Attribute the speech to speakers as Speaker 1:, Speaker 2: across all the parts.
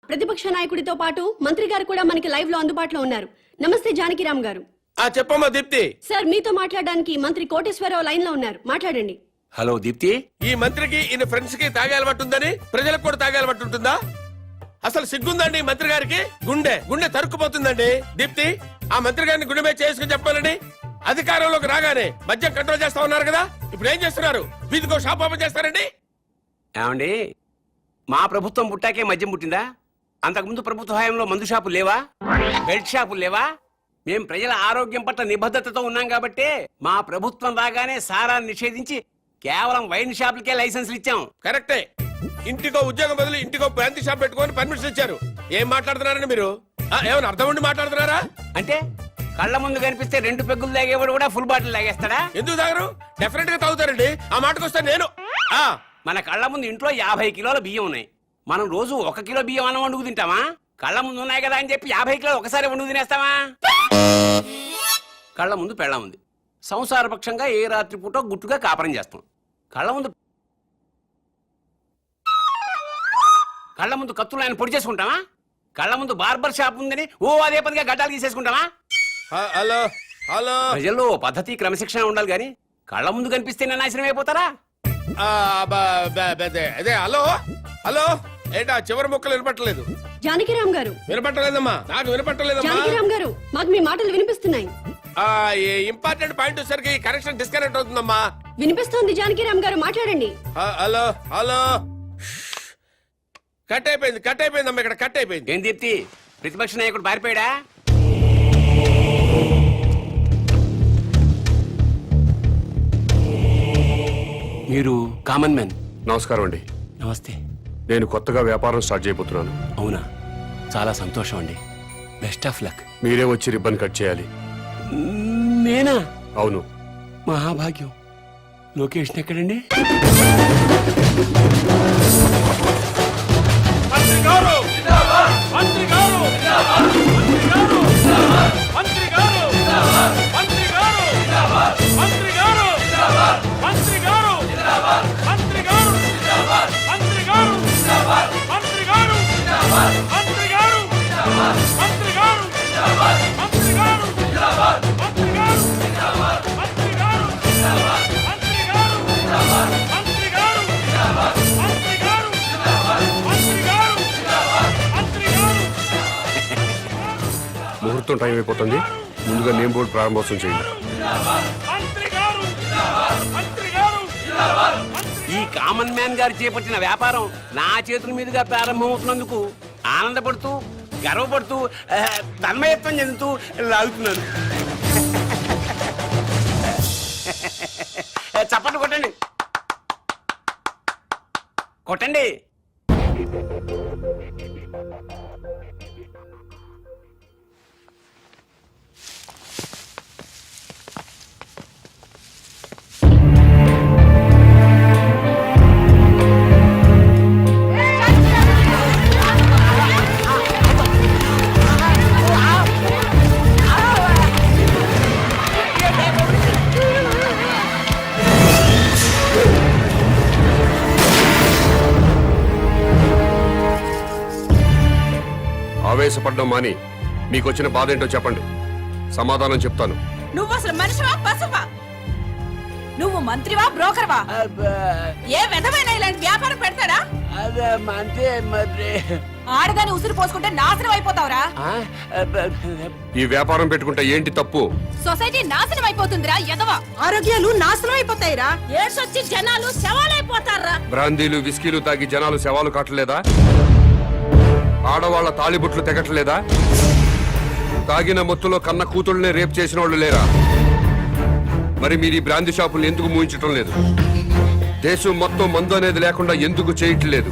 Speaker 1: ప్రతిపక్ష నాయకుడితో పాటు మంత్రి గారు కూడా మనకి లైవ్ లో అందుబాటులో ఉన్నారు. నమస్తే జానకిరామ్ గారు.
Speaker 2: చెప్పమ్మా దీప్తి.
Speaker 1: సార్ మీతో మాట్లాడడానికి మంత్రి కోటేశ్వరరావు లైన్ లో ఉన్నారు, మాట్లాడండి.
Speaker 3: హలో దీప్తి.
Speaker 2: ఈ మంత్రికి ఈయన ఫ్రెండ్స్ కి తాగే అలవాటు ఉందని ప్రజలకు కూడా తాగే అలవాటు ఉంటుందా? అసలు సిగ్గుందండి మంత్రి గారికి? గుండె గుండె తరుక్కుపోతుందండి. దీప్తి, ఆ మంత్రి గారిని గుండె మీద చేసుకుని చెప్పాలని అధికారంలోకి రాగానే మద్యం కంట్రోల్ చేస్తా ఉన్నారు కదా, ఇప్పుడు ఏం చేస్తున్నారు? వీధికో షాప్ ఓపెన్ చేస్తారండి?
Speaker 3: ఏమండి, మా ప్రభుత్వం పుట్టాకే మద్యం పుట్టిందా? అంతకుముందు ప్రభుత్వ హయాంలో మందు షాపులు లేవా? బెల్ట్ షాపులు లేవా? మేం ప్రజల ఆరోగ్యం పట్ల నిబద్ధతతో ఉన్నాం కాబట్టి మా ప్రభుత్వం రాగానే సారాన్ని నిషేధించి కేవలం వైన్ షాపులకే లైసెన్సులు ఇచ్చాం.
Speaker 2: కరెక్టే. ఇంటికో ఉద్యోగం బదులు ఇంటికో బ్రాంతి షాప్ పెట్టుకొని పర్మిషన్ ఇచ్చారు. ఏం మాట్లాడుతున్నారని మీరు? ఏమైనా అర్థం ఉండి మాట్లాడుతున్నారా?
Speaker 3: అంటే కళ్ళ ముందు కనిపిస్తే 2 పెగ్గులు తాగేవాడు కూడా ఫుల్ బాటిల్ తాగేస్తాడా?
Speaker 2: ఎందుకు తాగరు? డెఫినెట్ గా తాగుతారండి. ఆ మాటకు వస్తే నేను
Speaker 3: మన కళ్ళ ముందు ఇంట్లో 50 కిలోల బియ్యం ఉన్నాయి. మనం రోజు 1 కిలో బియ్యం అన్నం వండుకు తింటామా? కళ్ళ ముందు ఉన్నాయి కదా అని చెప్పి 50 కిలోలు ఒకసారి వండుకు తినేస్తామా? కళ్ళ ముందు పెళ్ళం ఉంది, సంసారపక్షంగా ఏ రాత్రి పూట గుట్టుగా కాపురం చేస్తాం. కళ్ళ ముందు కత్తులు ఆయన పొడి చేసుకుంటామా? కళ్ళ ముందు బార్బర్ షాప్ ఉందని అదే పనిగా గడ్డాలు తీసేసుకుంటామా?
Speaker 2: హలో హలో,
Speaker 3: ప్రజల్లో పద్ధతి క్రమశిక్షణ ఉండాలి గాని కళ్ళ ముందు కనిపిస్తే నాశనం అయిపోతారా?
Speaker 2: అదే హలో హలో, ఏంటా చివరి ముక్కలు వినపట్టలేదు?
Speaker 1: జానకిరామ్ గారు.
Speaker 2: వినపట్టలేదమ్మా, నాకు వినపట్టలేదమ్మా.
Speaker 1: జానకిరామ్ గారు, మాకు మీ మాటలు వినిపిస్తున్నాయి.
Speaker 2: ఇంపార్టెంట్ పాయింట్ వచ్చేసరికి కనెక్షన్ డిస్కనెక్ట్ అవుతుందమ్మా.
Speaker 1: వినిపిస్తోంది జానకిరామ్ గారు, మాట్లాడండి.
Speaker 2: హలో హలో, కట్ అయిపోయిందమ్మా, ఇక్కడ కట్ అయిపోయింది.
Speaker 3: ఏం దీప్తి, ప్రతిపక్ష నాయకుడు పారిపోయాడా? మీరు కామన్ మ్యాన్.
Speaker 4: నమస్కారం అండి.
Speaker 3: నమస్తే.
Speaker 4: నేను కొత్తగా వ్యాపారం స్టార్ట్ చేయబోతున్నాను.
Speaker 3: అవునా, చాలా సంతోషం అండి. Best of luck.
Speaker 4: మీరే వచ్చి రిబ్బన్ కట్ చేయాలి.
Speaker 3: నేనా?
Speaker 4: అవును.
Speaker 3: మహాభాగ్యం. లొకేషన్ ఎక్కడండి?
Speaker 4: ముహూర్తం టైం అయిపోతుంది. ముందుగా నేమ్ బోర్డు ప్రారంభోత్సవం చేయండి.
Speaker 3: ఈ కామన్ మ్యాన్ గారు చేపట్టిన వ్యాపారం నా చేతుల మీదుగా ప్రారంభమవుతున్నందుకు ఆనందపడుతూ గర్వపడుతూ తన్మయత్వం చెందుతూ లాగుతున్నాను. చప్పట్లు కొట్టండి, కొట్టండి.
Speaker 4: ఆవేశపడ్డం మాని మీకు వచ్చిన బాధ ఏంటో చెప్పండి, సమాధానం చెప్తాను.
Speaker 5: నువ్వు అసలు మనిషివా పశువా? నువ్వు మంత్రివా బ్రోకర్వా? ఏ విధమైన ఇలాంటి వ్యాపారం పెడతాడా? ఆడదాన్ని ఉసిరు పోసుకుంటే నాశనం అయిపోతావురా.
Speaker 4: ఈ వ్యాపారం పెట్టుకుంటే ఏంటి తప్పు?
Speaker 5: సొసైటీ నాశనం అయిపోతుందిరా ఎదవా. ఆరోగ్యాలు నాశనం అయిపోతాయిరా. ఏడ్సొచ్చి జనాలు శవాలైపోతారా.
Speaker 4: బ్రాందీలు విస్కీలు తాగి జనాలు శవాలు కాటలేదా? ఆడవాళ్ల తాళిబుట్లు తెగట్లేదా? తాగిన మొత్తులో కన్న కూతుళ్ళనే రేప్ చేసిన వాళ్ళు లేరా? మరి మీరు ఈ బ్రాందీ షాపులు ఎందుకు మూయించటం లేదు? దేశం మొత్తం మందు అనేది లేకుండా ఎందుకు చేయట్లేదు?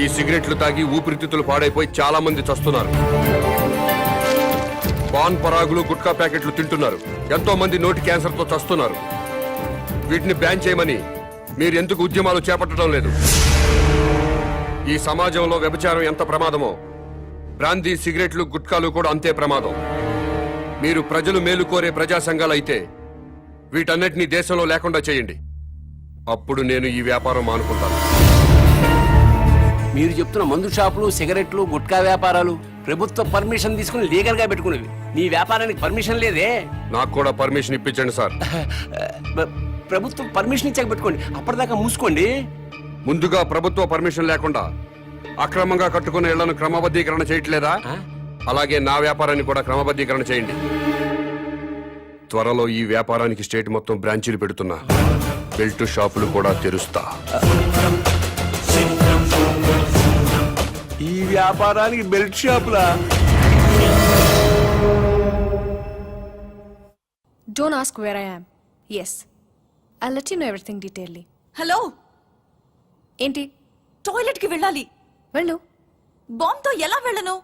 Speaker 4: ఈ సిగరెట్లు తాగి ఊపిరితిత్తులు పాడైపోయి చాలా మంది చస్తున్నారు. పాన్ పరాగులు గుట్కా ప్యాకెట్లు తింటున్నారు. ఎంతో మంది నోటి క్యాన్సర్తో చస్తున్నారు. వీటిని బ్యాన్ చేయమని మీరు ఎందుకు ఉద్యమాలు చేపట్టడం లేదు? ఈ సమాజంలో వ్యభిచారం ఎంత ప్రమాదమో బ్రాందీ సిగరెట్లు గుట్కాలు కూడా అంతే ప్రమాదం. మీరు ప్రజలు మేలు కోరే ప్రజా సంఘాలు అయితే వీటన్నిటినీ దేశంలో లేకుండా చేయండి. అప్పుడు నేను ఈ వ్యాపారం మానుకుంటాను.
Speaker 3: మీరు చెప్తున్న మందు షాపులు, సిగరెట్లు, గుట్కా వ్యాపారాలు ప్రభుత్వ పర్మిషన్ తీసుకుని లీగల్ గా పెట్టుకునేవి. మీ వ్యాపారానికి పర్మిషన్ లేదే.
Speaker 4: నాకు కూడా పర్మిషన్ ఇప్పించండి సార్.
Speaker 3: ప్రభుత్వం పర్మిషన్ ఇచ్చాక పెట్టుకోండి, అప్పటిదాకా మూసుకోండి.
Speaker 4: ముందుగా ప్రభుత్వ పర్మిషన్ లేకుండా అక్రమంగా కట్టుకున్న ఇళ్లను క్రమబద్ధీకరణ చేయట్లేదా? అలాగే నా వ్యాపారాన్ని కూడా క్రమబద్ధీకరణ చేయండి. త్వరలో ఈ వ్యాపారానికి స్టేట్ మొత్తం బ్రాంచీలు పెడుతున్నా. బెల్ట్ షాపులు కూడా తెరుస్తా.
Speaker 3: ఈ వ్యాపారానికి belt షాపులా?
Speaker 6: Don't ask where I am. Yes, I'll let you know everything detailedly.
Speaker 5: Hello,
Speaker 6: ఏంటి?
Speaker 5: టాయిలెట్ కి వెళ్ళాలి.
Speaker 6: వెళ్ళు.
Speaker 5: బాంబ్ తో ఎలా వెళ్ళను?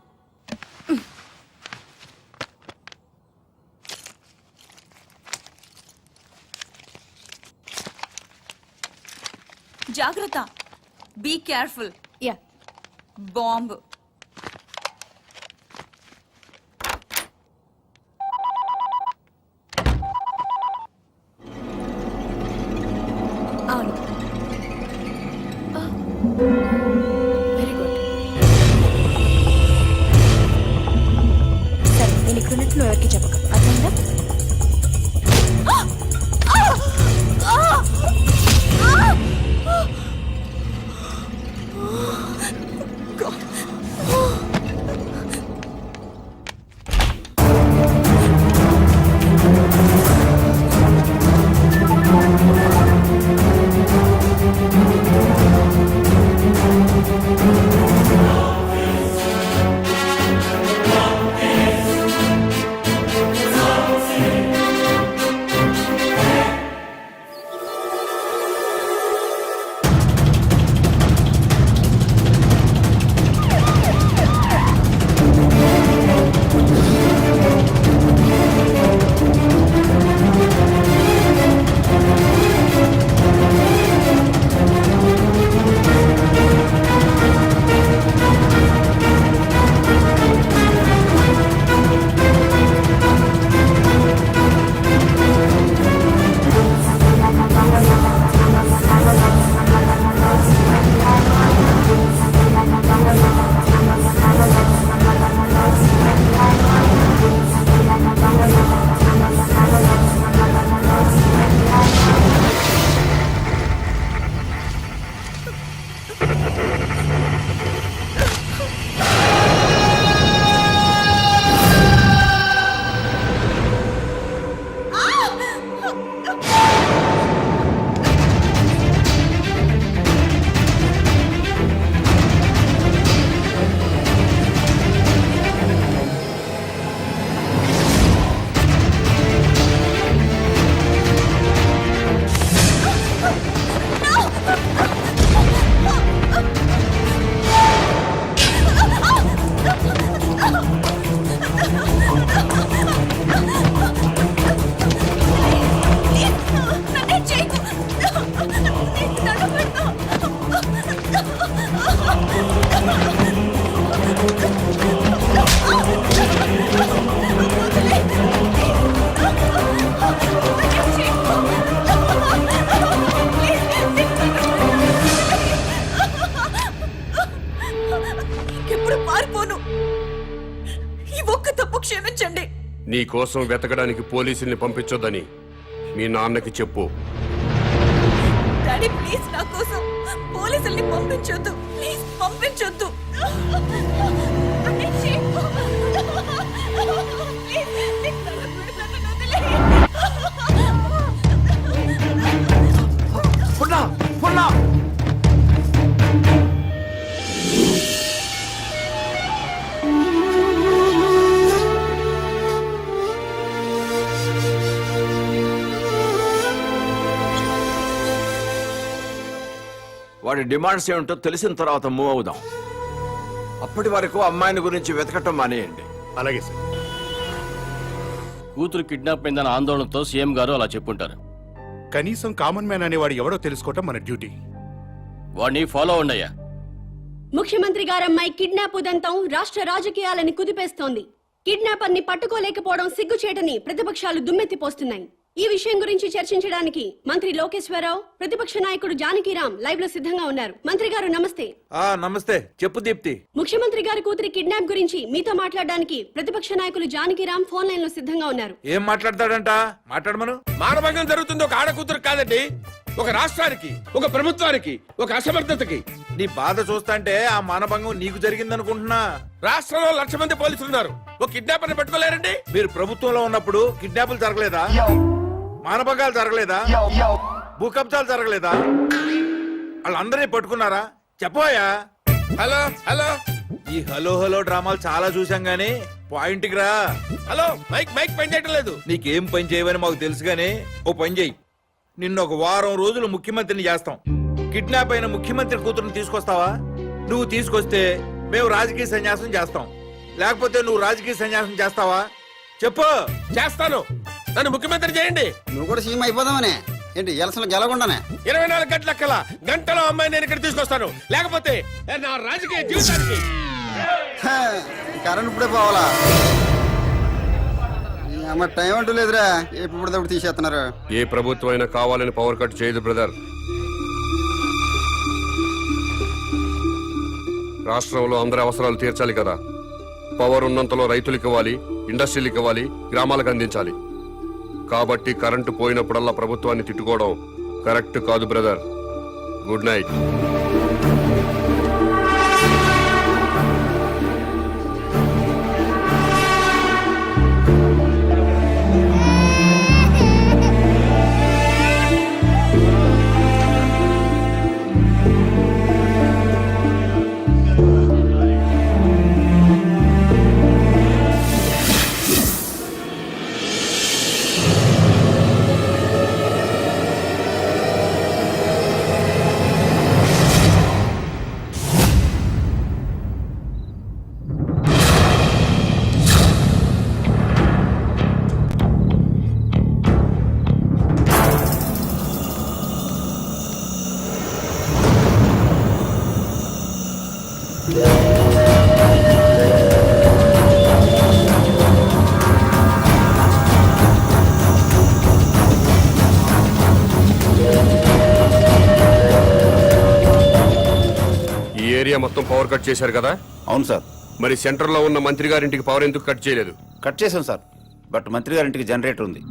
Speaker 5: జాగ్రత్త, బీ కేర్ఫుల్.
Speaker 6: యా.
Speaker 5: బాంబ్.
Speaker 6: అవును. Very good. సరే, నేను ఇక్కడ ఉన్నట్టు నువ్వు ఎవరికి చెప్పక, అర్థమైందా?
Speaker 4: నీ కోసం వెతకడానికి పోలీసుల్ని పంపించొద్దని మీ నాన్నకి చెప్పు.
Speaker 5: డాడీ ప్లీజ్, నా కోసం పోలీసుల్ని పంపించొద్దు. ప్లీజ్ పంపించొద్దు.
Speaker 7: వాడి డిమాండ్స్ ఏమిటో తెలిసిన తర్వాత మూవ్ అవుదాం. అప్పటి వరకు అమ్మాయిని గురించి వెతకటం మానేయండి.
Speaker 8: అలాగే సార్.
Speaker 9: కూతురు కిడ్నాప్ అయిందన్న ఆందోళనతో సీఎం గారు అలా చెప్పుంటారు.
Speaker 8: కనీసం కామన్ మ్యాన్ అనేవాడు ఎవడో తెలుసుకోవటం మన డ్యూటీ.
Speaker 9: వాడిని ఫాలో అవ్వండియ్యా.
Speaker 1: ముఖ్యమంత్రి గారమ్మాయి కిడ్నాప్ ఉదంతం రాష్ట్ర రాజకీయాలని కుదిపేస్తోంది. కిడ్నాపర్ ని పట్టుకోలేకపోవడం సిగ్గుచేటని ప్రతిపక్షాలు దుమ్మెత్తిపోస్తున్నాయి. ఈ విషయం గురించి చర్చించడానికి మంత్రి లోకేశ్వరరావు, ప్రతిపక్ష నాయకుడు జానకిరామ్ లైవ్ లో సిద్ధంగా ఉన్నారు. మంత్రి గారు నమస్తే.
Speaker 7: నమస్తే. చెప్పు దీప్తి.
Speaker 1: ముఖ్యమంత్రి గారి కూతురి కిడ్నాప్ గురించి మీతో మాట్లాడడానికి ప్రతిపక్ష నాయకులు జానకిరామ్ ఫోన్ లైన్ లో సిద్ధంగా ఉన్నారు.
Speaker 7: ఏం మాట్లాడతాడంట? మాట్లాడమను.
Speaker 2: మానభంగం జరుగుతుంది ఒక ఆడకూతురు కాదండి, ఒక రాష్ట్రానికి, ఒక ప్రభుత్వానికి, ఒక అసమర్థతకి.
Speaker 7: నీ బాధ చూస్తాంటే ఆ మానభంగం నీకు జరిగిందనుకుంటున్నా.
Speaker 2: రాష్ట్రంలో 1,00,000 మంది పోలీసులు ఉన్నారు, ఒక కిడ్నాపర్ ని పట్టుకోలేరండి.
Speaker 7: మీరు ప్రభుత్వంలో ఉన్నప్పుడు కిడ్నాపులు జరగలేదా? మానభంగాలు జరగలేదా? భూకబ్జాలు జరగలేదా? వాళ్ళందరినీ పట్టుకున్నారా? చెప్పోయా.
Speaker 2: హలో హలో
Speaker 7: ఈ హలో హలో డ్రామాలు చాలా చూసాం గానీ పాయింట్కి రా.
Speaker 2: హలో, మైక్ మైక్ పని చేయటం లేదు.
Speaker 7: నీకేం పని చేయవని మాకు తెలుసు గానీ ఓ పని చెయ్యి. నిన్ను ఒక వారం రోజులు ముఖ్యమంత్రిని చేస్తాం. కిడ్నాప్ అయిన ముఖ్యమంత్రి కూతురుని తీసుకొస్తావా? నువ్వు తీసుకొస్తే మేము రాజకీయ సన్యాసం చేస్తాం, లేకపోతే నువ్వు రాజకీయ సన్యాసం చేస్తావా? చెప్పు.
Speaker 2: చేస్తాను, నన్ను ముఖ్యమంత్రి చేయండి.
Speaker 10: నువ్వు కూడా సీఎం అయిపోదామనే ఏంటి? ఎలసలు గెలకుండానే
Speaker 2: 24 గంటల కల్లా గంటలో అమ్మాయి నేను ఇక్కడ తీసుకొస్తాను, లేకపోతే నా రాజకీయ జీవితానికి.
Speaker 10: కరెంట్ ఇప్పుడే పోవాలా? అమ్మ టైం అంటూ లేదురా, ఎప్పుడు తీసేస్తున్నారు.
Speaker 4: ఏ ప్రభుత్వం అయినా కావాలని పవర్ కట్ చేయదు బ్రదర్. రాష్ట్రంలో అందరి అవసరాలు తీర్చాలి కదా. పవర్ ఉన్నంతలో రైతులకు ఇవ్వాలి, ఇండస్ట్రీలకు ఇవ్వాలి, గ్రామాలకు అందించాలి. కాబట్టి కరెంటు పోయినప్పుడల్లా ప్రభుత్వాన్ని తిట్టుకోవడం కరెక్ట్ కాదు బ్రదర్. Good night. మొత్తం పవర్ కట్ చేశారు కదా?
Speaker 10: అవును సార్.
Speaker 4: మరి సెంటర్ లో ఉన్న మంత్రి గారింటికి పవర్ ఎందుకు కట్ చేయలేదు?
Speaker 10: కట్ చేసాం సార్, బట్ మంత్రి గారింటికి జనరేటర్ ఉంది.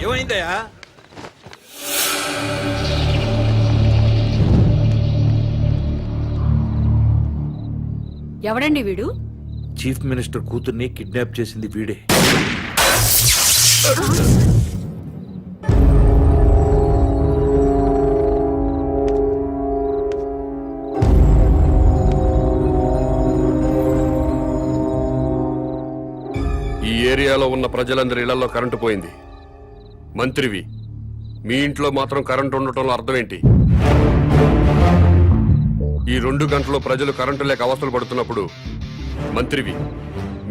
Speaker 7: ఏమైందయ్యా?
Speaker 5: ఎవడండి వీడు?
Speaker 7: చీఫ్ మినిస్టర్ కూతుర్ని కిడ్నాప్ చేసింది వీడే.
Speaker 4: ఈ ఏరియాలో ఉన్న ప్రజలందరి ఇళ్లలో కరెంటు పోయింది. మంత్రివి, మీ ఇంట్లో మాత్రం కరెంటు ఉండటంలో అర్థం ఏంటి? ఈ 2 గంటలు ప్రజలు కరెంటు లేక అవస్థలు పడుతున్నప్పుడు మంత్రివి,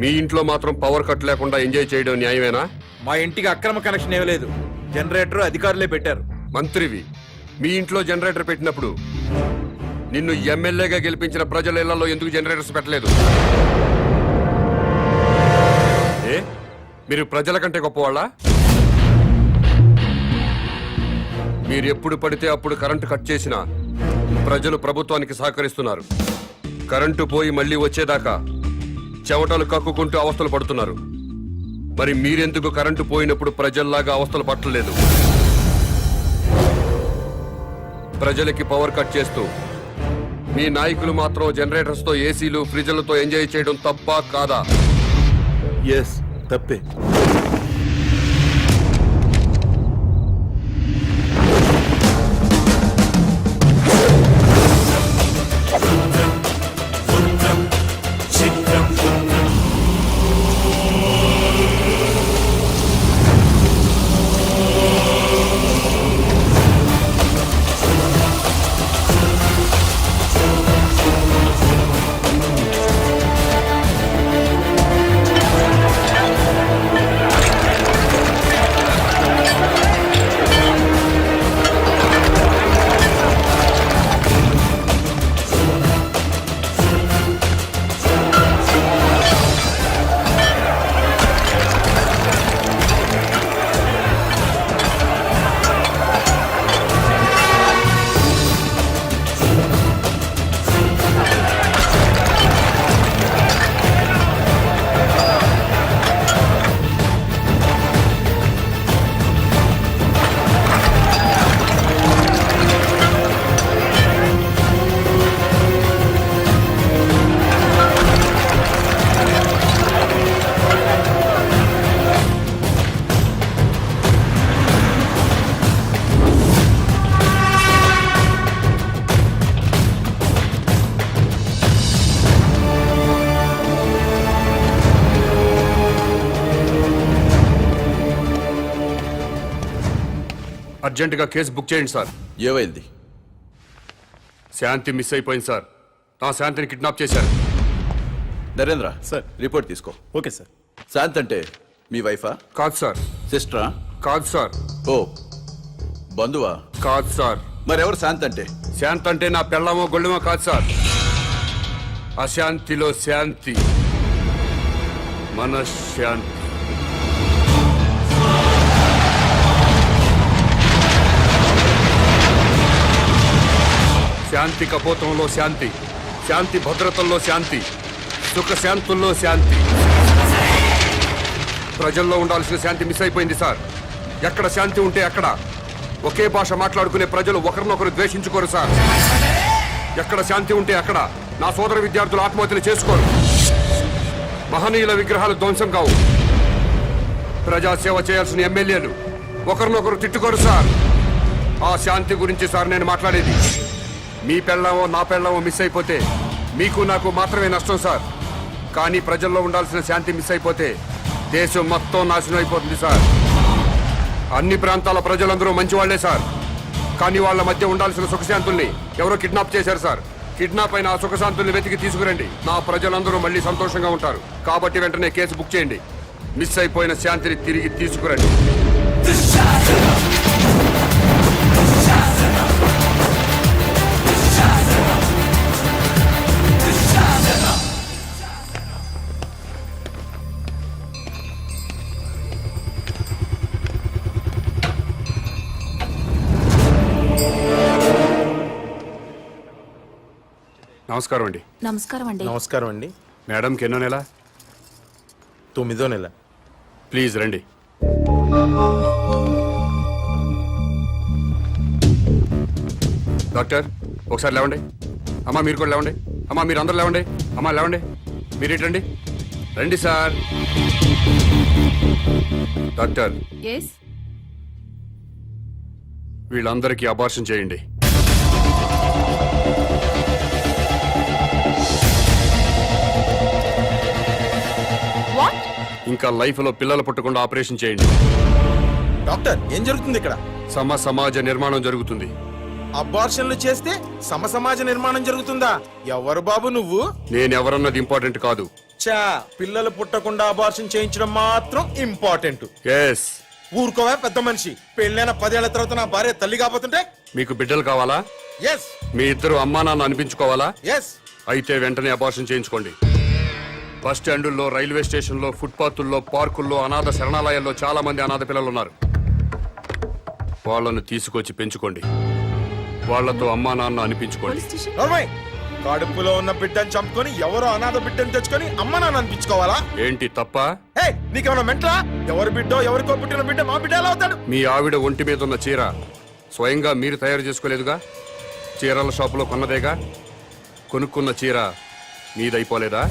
Speaker 4: మీ ఇంట్లో మాత్రం పవర్ కట్ లేకుండా ఎంజాయ్ చేయడం న్యాయమేనా?
Speaker 7: మా ఇంటికి అక్రమ కనెక్షన్ ఇవ్వలేదు, జనరేటర్ అధికారులే పెట్టారు.
Speaker 4: మంత్రివి, మీ ఇంట్లో జనరేటర్ పెట్టినప్పుడు నిన్ను ఎమ్మెల్యేగా గెలిపించిన ప్రజల ఇళ్లలో ఎందుకు జనరేటర్స్ పెట్టలేదు? ఏ, మీరు ప్రజల కంటే గొప్పవాళ్ళ? మీరు ఎప్పుడు పడితే అప్పుడు కరెంటు కట్ చేసినా ప్రజలు ప్రభుత్వానికి సహకరిస్తున్నారు. కరెంటు పోయి మళ్ళీ వచ్చేదాకా చెమటలు కక్కుకుంటూ అవస్థలు పడుతున్నారు. మరి మీరెందుకు కరెంటు పోయినప్పుడు ప్రజల్లాగా అవస్థలు పట్టలేదు? ప్రజలకి పవర్ కట్ చేస్తూ మీ నాయకులు మాత్రం జనరేటర్స్ తో, ఏసీలు, ఫ్రిడ్జ్లతో ఎంజాయ్ చేయడం తప్పా కాదా?
Speaker 7: ఎస్, తప్పే.
Speaker 4: అర్జెంటుగా కేసు బుక్ చేయండి సార్.
Speaker 7: ఏమైంది?
Speaker 4: శాంతి మిస్ అయిపోయింది సార్. నా శాంతిని కిడ్నాప్ చేశారు.
Speaker 7: నరేంద్ర
Speaker 8: సార్.
Speaker 7: రిపోర్ట్ తీసుకో.
Speaker 8: Okay sir.
Speaker 7: శాంత్ అంటే మీ వైఫా,
Speaker 4: కాదు సార్.
Speaker 7: సిస్టరా?
Speaker 4: కాదు సార్.
Speaker 7: ఓ బంధువా?
Speaker 4: కాదు సార్.
Speaker 7: మరెవరు శాంత్ అంటే?
Speaker 4: శాంతి అంటే నా పెళ్ళమో గొళ్ళమో కాదు సార్. అశాంతిలో శాంతి, మనశ్శాంతి. శాంతి కపోతంలో శాంతి, శాంతి భద్రతల్లో శాంతి, సుఖ శాంతుల్లో శాంతి. ప్రజల్లో ఉండాల్సిన శాంతి మిస్ అయిపోయింది సార్. ఎక్కడ శాంతి ఉంటే అక్కడ ఒకే భాష మాట్లాడుకునే ప్రజలు ఒకరినొకరు ద్వేషించుకోరు సార్. ఎక్కడ శాంతి ఉంటే అక్కడ నా సోదర విద్యార్థులు ఆత్మహత్యలు చేసుకోరు. మహనీయుల విగ్రహాలు ధ్వంసం కావు. ప్రజాసేవ చేయాల్సిన ఎమ్మెల్యేలు ఒకరినొకరు తిట్టుకోరు సార్. ఆ శాంతి గురించి సార్ నేను మాట్లాడేది. మీ పెళ్ళామో నా పెళ్ళామో మిస్ అయిపోతే మీకు నాకు మాత్రమే నష్టం సార్. కానీ ప్రజల్లో ఉండాల్సిన శాంతి మిస్ అయిపోతే దేశం మొత్తం నాశనం అయిపోతుంది సార్. అన్ని ప్రాంతాల ప్రజలందరూ మంచివాళ్లే సార్. కానీ వాళ్ళ మధ్య ఉండాల్సిన సుఖశాంతుల్ని ఎవరో కిడ్నాప్ చేశారు సార్. కిడ్నాప్ అయిన ఆ సుఖశాంతుల్ని వెతికి తీసుకురండి. నా ప్రజలందరూ మళ్ళీ సంతోషంగా ఉంటారు. కాబట్టి వెంటనే కేసు బుక్ చేయండి. మిస్ అయిపోయిన శాంతిని తిరిగి తీసుకురండి. నమస్కారం అండి.
Speaker 5: నమస్కారం అండి.
Speaker 8: నమస్కారం అండి.
Speaker 4: మేడంకి ఎన్నో నెల?
Speaker 8: 9వ నెల.
Speaker 4: ప్లీజ్ రండి. డాక్టర్ ఒకసారి లేవండి. అమ్మా మీరు కూడా లేవండి. అమ్మా మీరు అందరు లేవండి. అమ్మా లేవండి. మీరు ఇటు రండి. రండి సార్. Doctor
Speaker 6: yes.
Speaker 4: వీళ్ళందరికీ అబార్షన్ చేయండి.
Speaker 6: వాట్?
Speaker 4: ఇంకా లైఫ్ లో పిల్లలు పుట్టకుండా ఆపరేషన్ చేయండి.
Speaker 8: డాక్టర్ ఏం జరుగుతుంది ఇక్కడ?
Speaker 4: సమాజ నిర్మాణం జరుగుతుంది.
Speaker 8: అబార్షన్లు చేస్తే సమాజ నిర్మాణం జరుగుతుందా? ఎవరు బాబు నువ్వు?
Speaker 4: నేనెవరన్నది ఇంపార్టెంట్ కాదు.
Speaker 8: చా, పిల్లలు పుట్టకుండా అబార్షన్ చేయించడం మాత్రం ఇంపార్టెంట్.
Speaker 4: ఎస్.
Speaker 8: ఊరుకోవా పెద్ద మనిషి. పెళ్ళైన 10 ఏళ్ల తర్వాత నా భార్య తల్లి కాబోతుంటే?
Speaker 4: మీకు బిడ్డలు కావాలా?
Speaker 8: ఎస్.
Speaker 4: మీ ఇద్దరు అమ్మా నాన్న అనిపించుకోవాలా?
Speaker 8: ఎస్.
Speaker 4: అయితే వెంటనే అబార్షన్ చేయించుకోండి. బస్ స్టాండుల్లో, రైల్వే స్టేషన్లో, ఫుట్పాత్ల్లో, పార్కుల్లో, అనాథ శరణాలయాల్లో చాలా మంది అనాథ పిల్లలు ఉన్నారు. వాళ్ళను తీసుకొచ్చి పెంచుకోండి. వాళ్లతో అమ్మా నాన్న అనిపించుకోండి.
Speaker 8: నోర్మై, కడుపులో ఉన్న బిడ్డను చంపుకొని ఎవరో అనాథ బిడ్డను తెచ్చుకొని అమ్మ నాన్న అనిపించుకోవాలా?
Speaker 4: ఏంటి తప్ప?
Speaker 8: హే, నీకేమన్నా మెంట్లా? ఎవరి బిడ్డో ఎవరికో పుట్టిన బిడ్డ మా బిడ్డ ఎలా అవుతాడు?
Speaker 4: మీ ఆవిడ ఒంటి మీద ఉన్న చీర స్వయంగా మీరు తయారు చేసుకోలేదుగా? చీరల షాపులో కొన్నదేగా? కొనుక్కున్న చీర మీదైపోలేదా?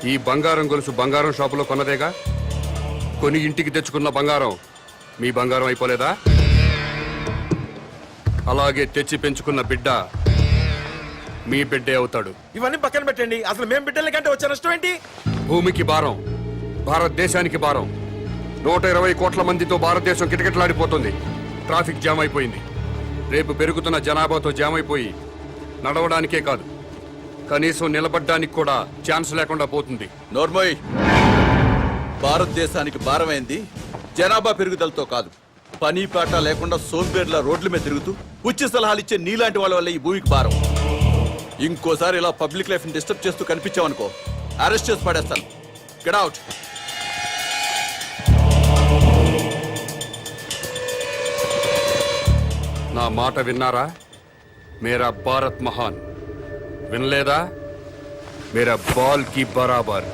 Speaker 4: ఈ బంగారం గొలుసు బంగారం షాపులో కొన్నదేగా? కొని ఇంటికి తెచ్చుకున్న బంగారం మీ బంగారం అయిపోలేదా? అలాగే తెచ్చి పెంచుకున్న బిడ్డ మీ బిడ్డే అవుతాడు.
Speaker 8: ఇవన్నీ పక్కన పెట్టండి. అసలు మేము బిడ్డల కంటే వచ్చే నష్టం ఏంటి?
Speaker 4: భూమికి భారం, భారతదేశానికి భారం. 120 కోట్ల మందితో భారతదేశం కిటకిటలాడిపోతుంది. ట్రాఫిక్ జామ్ అయిపోయింది. రేపు పెరుగుతున్న జనాభాతో జామ్ అయిపోయి నడవడానికే కాదు, కనీసం నిలబడ్డానికి కూడా ఛాన్స్ లేకుండా పోతుంది.
Speaker 7: నోర్మోయ్, భారతదేశానికి భారమైంది జనాభా పెరుగుదలతో కాదు, పని పాట లేకుండా సోంబేర్ల రోడ్ల మీద తిరుగుతూ ఉచిత సలహాలు ఇచ్చే నీలాంటి వాళ్ళ వల్ల ఈ భూమికి భారం. ఇంకోసారి ఇలా పబ్లిక్ లైఫ్ ని డిస్టర్బ్ చేస్తూ కనిపించావనుకో, అరెస్ట్ చేసి పడేస్తాను. Get out.
Speaker 4: నా మాట విన్నారా? మేరా భారత్ మహాన్. వినలేదా? మేరా బాల్ కి బరాబర్.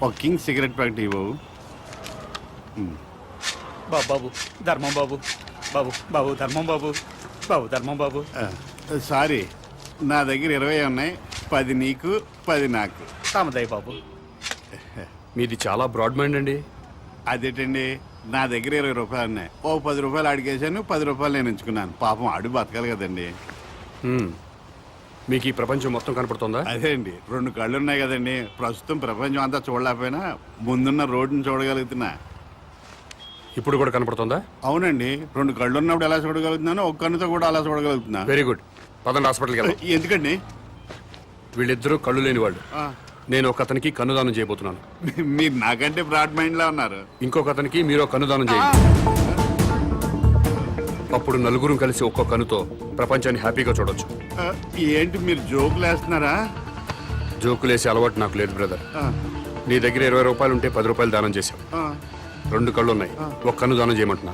Speaker 11: ఒక కింగ్ సిగరెట్ ప్యాకెట్ ఇవ్వవు.
Speaker 9: బాబు ధర్మం బాబు. బాబు బాబు ధర్మం బాబు. బాబు ధర్మం బాబు.
Speaker 11: సారీ, నా దగ్గర 20 ఉన్నాయి. 10 నీకు, 10 నాకు.
Speaker 9: కామదయ్య బాబు.
Speaker 4: మీది చాలా బ్రాడ్ మైండ్ అండి.
Speaker 11: అదేంటండి, నా దగ్గర 20 రూపాయలు ఉన్నాయి. ఓ 10 రూపాయలు అడిగేశాను, 10 రూపాయలు నేను ఉంచుకున్నాను. పాపం అడుగు బతకాలి కదండి.
Speaker 4: మీకు ఈ ప్రపంచం మొత్తం కనపడుతుందా?
Speaker 11: అదే అండి, 2 కళ్ళు ఉన్నాయి కదండి. ప్రస్తుతం ప్రపంచం అంతా చూడలేకపోయినా ముందున్న రోడ్డుని చూడగలుగుతున్నా.
Speaker 4: ఇప్పుడు కూడా కనపడుతుందా?
Speaker 11: అవునండి, 2 కళ్ళు ఉన్నప్పుడు ఎలా చూడగలుగుతున్నానో ఒక కన్నుతో కూడా అలా చూడగలుగుతున్నా.
Speaker 4: Very good. పదండి హాస్పిటల్కి వెళ్దాం.
Speaker 11: ఎందుకండి?
Speaker 4: వీళ్ళిద్దరూ కళ్ళు లేని వాళ్ళు.
Speaker 11: ఆ,
Speaker 4: నేను ఒక అతనికి కన్నుదానం చేయబోతున్నాను.
Speaker 11: మీరు నాకంటే బ్రాడ్ మైండ్ లా ఉన్నారు.
Speaker 4: ఇంకొక అతనికి మీరు కన్నుదానం చేయండి. అప్పుడు నలుగురు కలిసి ఒక్కో కన్నుతో ప్రపంచాన్ని హ్యాపీగా చూడొచ్చు.
Speaker 11: ఆ, ఏంటి మీరు జోకులు వేస్తున్నారా?
Speaker 4: జోకులేసే అలవాటు నాకు లేదు బ్రదర్.
Speaker 11: ఆ,
Speaker 4: నీ దగ్గర 20 రూపాయలు ఉంటే 10 రూపాయలు దానం చేశావు.
Speaker 11: ఆ.
Speaker 4: 2 కళ్ళు ఉన్నాయి, ఒక కన్ను దానం చేయమంటున్నా.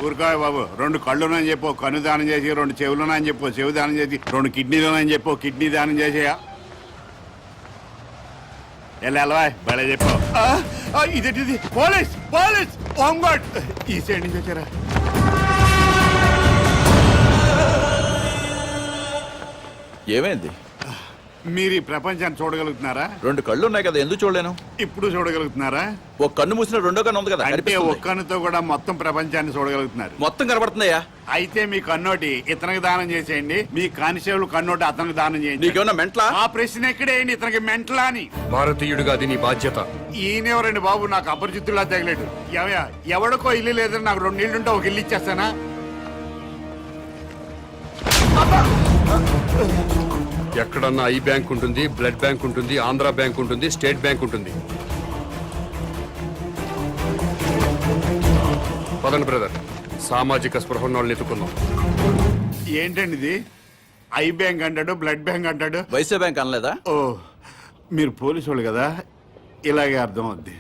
Speaker 11: ఊరుకాయ బాబు, 2 కళ్ళునని చెప్పు కన్ను దానం చేసి, 2 చెవులునని చెప్పు చెవు దానం చేసి, 2 కిడ్నీలునని చెప్పు కిడ్నీ దానం చేసేయా. ఎలా బలే చెప్పు. ఇదేంటిది? పోలీస్ పోలీస్ హోమ్ గార్డ్ ఈ సైడ్ నుంచి వచ్చారా?
Speaker 7: ఏమైంది?
Speaker 11: మీరు ఈ ప్రపంచాన్ని చూడగలుగుతున్నారా?
Speaker 7: 2 కళ్ళు ఉన్నాయి కదా, ఎందుకు చూడలేను?
Speaker 11: ఇప్పుడు చూడగలుగుతున్నారా?
Speaker 7: ఒక కన్ను మూసిన రెండో కన్ను ఉంది కదా,
Speaker 11: అంటే
Speaker 7: కనిపిస్తుంది.
Speaker 11: ఒక్క కన్నుతో కూడా మొత్తం ప్రపంచాన్ని చూడగలుగుతున్నారు.
Speaker 7: మొత్తం కనబడుతుందయ్యా.
Speaker 11: అయితే మీ కన్నోటి ఇతనికి దానం చేసేయండి, మీ కానిస్టేబుల్ కన్నోటి అతనికి దానం చేయండి.
Speaker 7: నీకేమన్నా మెంట్లా?
Speaker 11: ఆ ప్రశ్న ఎక్కడేయండి, ఇతనికి మెంటలా అని.
Speaker 4: భారతీయుడిగా అది నీ బాధ్యత.
Speaker 11: ఈయనెవరండి బాబు, నాకు అపరిచితులా తగలేడు. ఎవడికో ఇల్లు లేదని నాకు 2 ఇళ్ళుంటే ఒక ఇల్లు ఇచ్చేస్తానా?
Speaker 4: ఎక్కడన్నా ఐ బ్యాంక్ ఉంటుంది, బ్లడ్ బ్యాంక్ ఉంటుంది, ఆంధ్ర బ్యాంక్ ఉంటుంది, స్టేట్ బ్యాంక్ ఉంటుంది. పదండి బ్రదర్, సామాజిక స్పృహ ఉన్న వాళ్ళని ఎత్తుకుందాం.
Speaker 11: ఏంటండి ఇది? ఐ బ్యాంక్ అంటాడు, బ్లడ్ బ్యాంక్ అంటాడు.
Speaker 7: వైశ్య బ్యాంక్ అనలేదా?
Speaker 11: ఓ, మీరు పోలీసు వాళ్ళు కదా, ఇలాగే అర్థం అవుద్ది.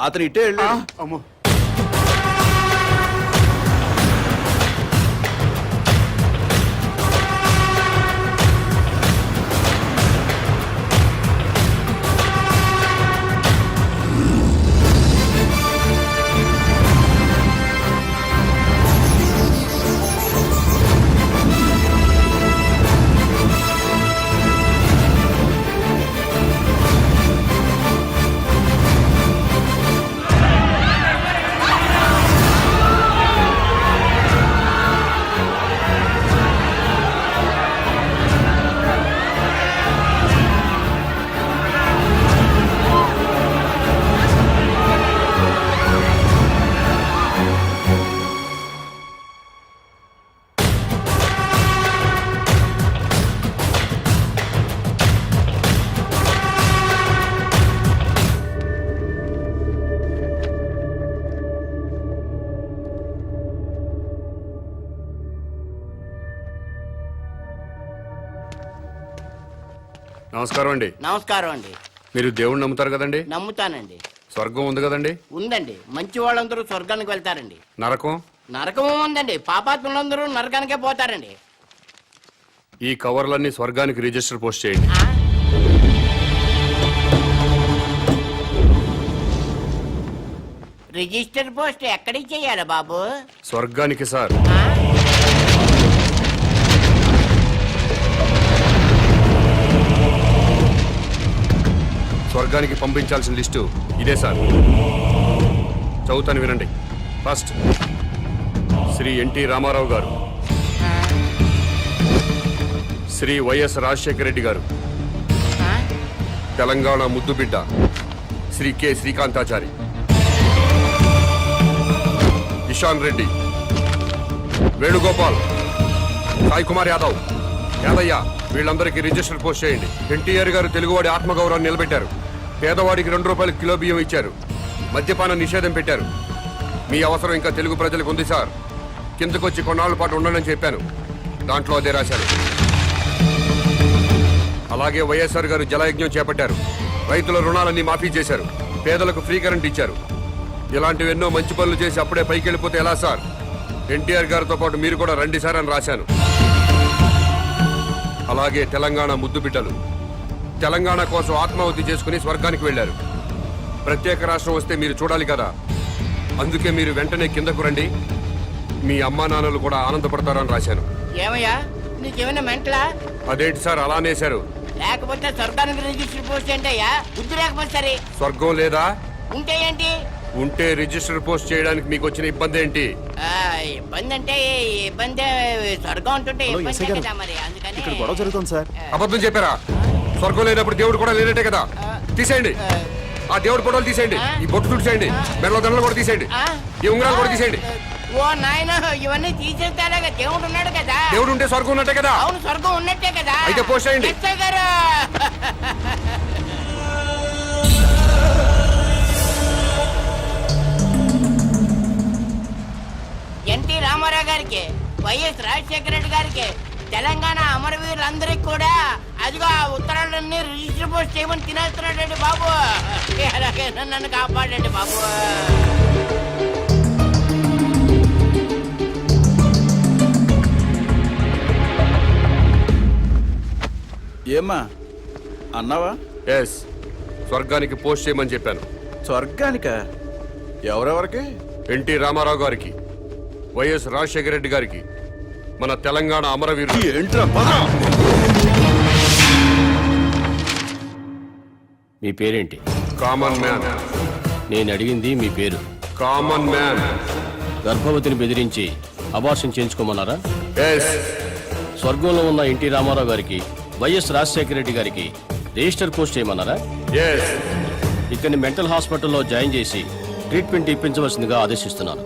Speaker 7: అతను ఇటే వెళ్ళి
Speaker 11: అమ్మో,
Speaker 4: నమస్కారం అండి.
Speaker 12: నమస్కారం అండి.
Speaker 4: మీరు దేవుణ్ణి నమ్ముతారు కదండి?
Speaker 12: నమ్ముతానండి.
Speaker 4: స్వర్గం ఉంది కదండి?
Speaker 12: ఉందండి. మంచి వాళ్ళందరూ స్వర్గానికి వెళ్తారండి.
Speaker 4: నరకం?
Speaker 12: నరకము ఉందండి. పాపాత్ములందరూ నరకానికే పోతారండి.
Speaker 4: ఈ కవర్లన్నీ స్వర్గానికి రిజిస్టర్ పోస్ట్ చేయండి.
Speaker 12: ఆ? రిజిస్టర్ పోస్ట్ ఎక్కడికి చెయ్యాలి బాబు?
Speaker 4: స్వర్గానికి సార్.
Speaker 12: ఆ?
Speaker 4: స్వర్గానికి పంపించాల్సిన లిస్టు ఇదే సార్. చదువుతాను వినండి. ఫస్ట్ శ్రీ ఎన్టీ రామారావు గారు, శ్రీ వైఎస్ రాజశేఖర రెడ్డి గారు,
Speaker 12: ఆ?
Speaker 4: తెలంగాణ ముద్దుబిడ్డ శ్రీ కె శ్రీకాంతాచారి, ఇషాన్ రెడ్డి, వేణుగోపాల్, సాయి కుమార్ యాదవ్, యాదయ్య, వీళ్ళందరికీ రిజిస్టర్ పోస్ట్ చేయండి. ఎన్టీఆర్ గారు తెలుగువాడి ఆత్మగౌరవాన్ని నిలబెట్టారు. పేదవాడికి 2 రూపాయలు కిలో బియ్యం ఇచ్చారు. మద్యపాన నిషేధం పెట్టారు. మీ అవసరం ఇంకా తెలుగు ప్రజలకు ఉంది సార్. కిందకొచ్చి కొన్నాళ్ళ పాటు ఉండనని చెప్పాను, దాంట్లో అదే రాశాను. అలాగే వైఎస్ఆర్ గారు జలయజ్ఞం చేపట్టారు. రైతుల రుణాలన్నీ మాఫీ చేశారు. పేదలకు ఫ్రీ కరెంట్ ఇచ్చారు. ఇలాంటివి ఎన్నో మంచి పనులు చేసి అప్పుడే పైకి వెళ్ళిపోతే ఎలా సార్? ఎన్టీఆర్ గారితో పాటు మీరు కూడా రండి సార్ అని రాశాను. అలాగే తెలంగాణ ముద్దు బిడ్డలు తెలంగాణ కోసం ఆత్మాహుతి చేసుకుని స్వర్గానికి వెళ్లారు. ప్రత్యేక రాష్ట్రం వస్తే మీరు చూడాలి కదా, అందుకే మీరు వెంటనే కిందకు రండి. మీ అమ్మా నాన్నలు కూడా ఆనందపడతారని రాశాను.
Speaker 12: ఏమయ్యా, నీకేమైనా మెంటలా?
Speaker 4: అదేంటి సార్ అలానేశారు?
Speaker 12: లేకపోతే స్వర్గానికి రిజిస్టర్ పోస్ట్ ఏంటయ్యా? బుద్ధి లేకపోతే సరే.
Speaker 4: స్వర్గం లేదా?
Speaker 12: ఉంటే ఏంటి?
Speaker 4: ఉంటే రిజిస్టర్ పోస్ట్ చేయడానికి మీకు వచ్చిన ఇబ్బంది ఏంటి?
Speaker 12: ఇబ్బంది అంటే ఇబ్బంది, స్వర్గం ఉంటుంటే ఇబ్బంది కదా మరి, అందుకని ఇక్కడ గొడవ
Speaker 8: జరుగుతుంది సార్.
Speaker 4: అబద్ధం చెప్పారా? స్వర్గం లేనప్పుడు దేవుడు కూడా లేనట్టే కదా. తీసేయండి ఆ దేవుడు ఫోటోలు, తీసేయండి ఈ బొట్టు తుడిచేయండి, మెడలో దండలు కూడా తీసేయండి, ఈ ఉంగరాలు కూడా తీసేయండి.
Speaker 12: ఓ నాయన, ఇవన్నీ తీసేస్తారా? దేవుడు ఉన్నాడు కదా.
Speaker 4: దేవుడు ఉంటే స్వర్గం ఉన్నట్టే కదా.
Speaker 12: అవును, స్వర్గం ఉన్నట్టే కదా.
Speaker 4: అయితే పోస్ట్ చేయండి.
Speaker 12: ఎస్ఐ గారు, ఎన్టీ రామారావు గారికి, వైఎస్ రాజశేఖర రెడ్డి గారికి, తెలంగాణ అమరవీరులందరికీ కూడా అదిగో ఆ ఉత్తరాలన్నీ రిజిస్టర్ పోస్ట్ చేయమని తినేస్తున్నాడండి బాబు. ఎలాగైనా నన్ను కాపాడండి బాబు.
Speaker 7: ఏమ్మా అన్నావా?
Speaker 4: ఎస్, స్వర్గానికి పోస్ట్ చేయమని చెప్పాను.
Speaker 7: స్వర్గానిక? ఎవరెవరికి?
Speaker 4: ఎన్టీ రామారావు గారికి, వైఎస్ రాజశేఖర రెడ్డి గారికి, మన తెలంగాణ అమరవీరులు.
Speaker 7: ఏంట్రా?
Speaker 3: మీ పేరేంటి?
Speaker 4: Common man.
Speaker 3: నేను అడిగింది మీ పేరు.
Speaker 4: Common man.
Speaker 3: గర్భవతిని బెదిరించి అబార్షన్ చేయించుకోమన్నారా?
Speaker 4: ఎస్.
Speaker 3: స్వర్గంలో ఉన్న ఎన్టీ రామారావు గారికి, వైఎస్ రాజశేఖర రెడ్డి గారికి రిజిస్టర్ పోస్ట్ చేయమన్నారా?
Speaker 4: ఎస్.
Speaker 3: ఇక్కడిని మెంటల్ హాస్పిటల్లో జాయిన్ చేసి ట్రీట్మెంట్ ఇప్పించవలసిందిగా ఆదేశిస్తున్నాను.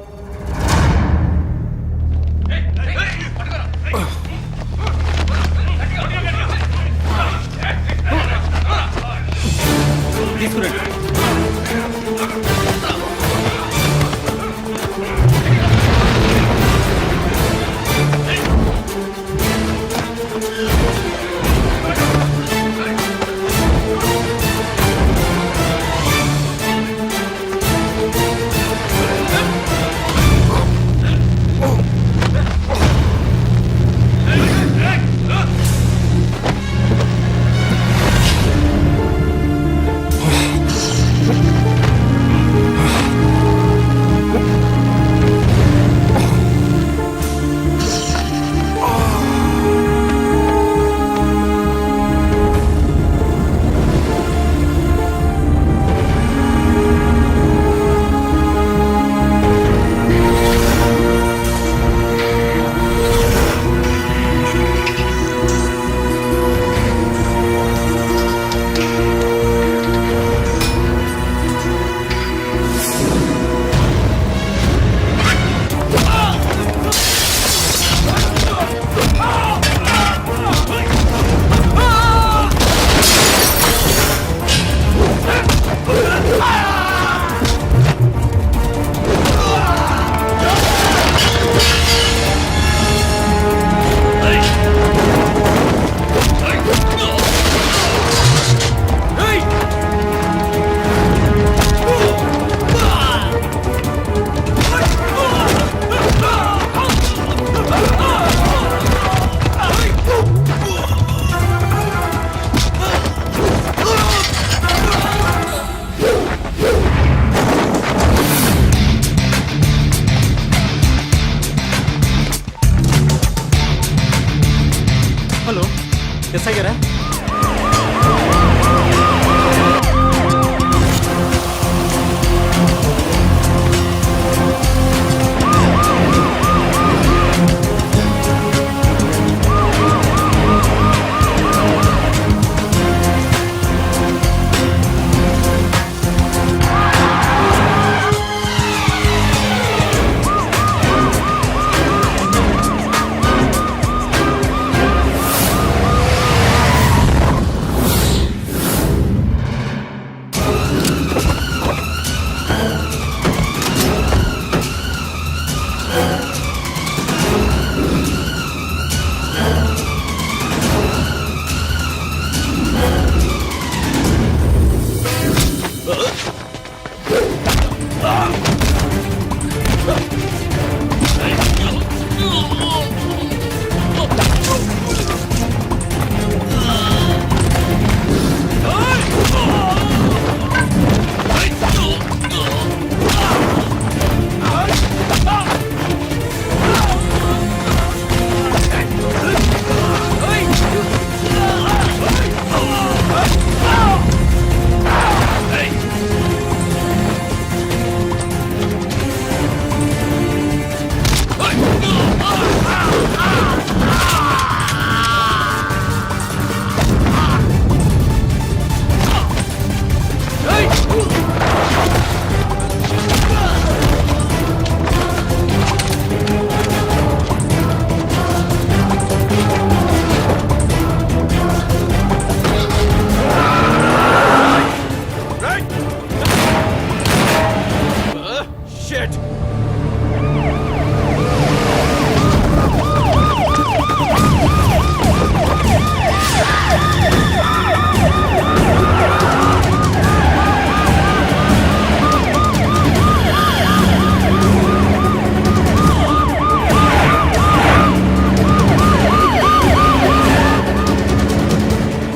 Speaker 9: హలో, ఎస్ఐ గారా?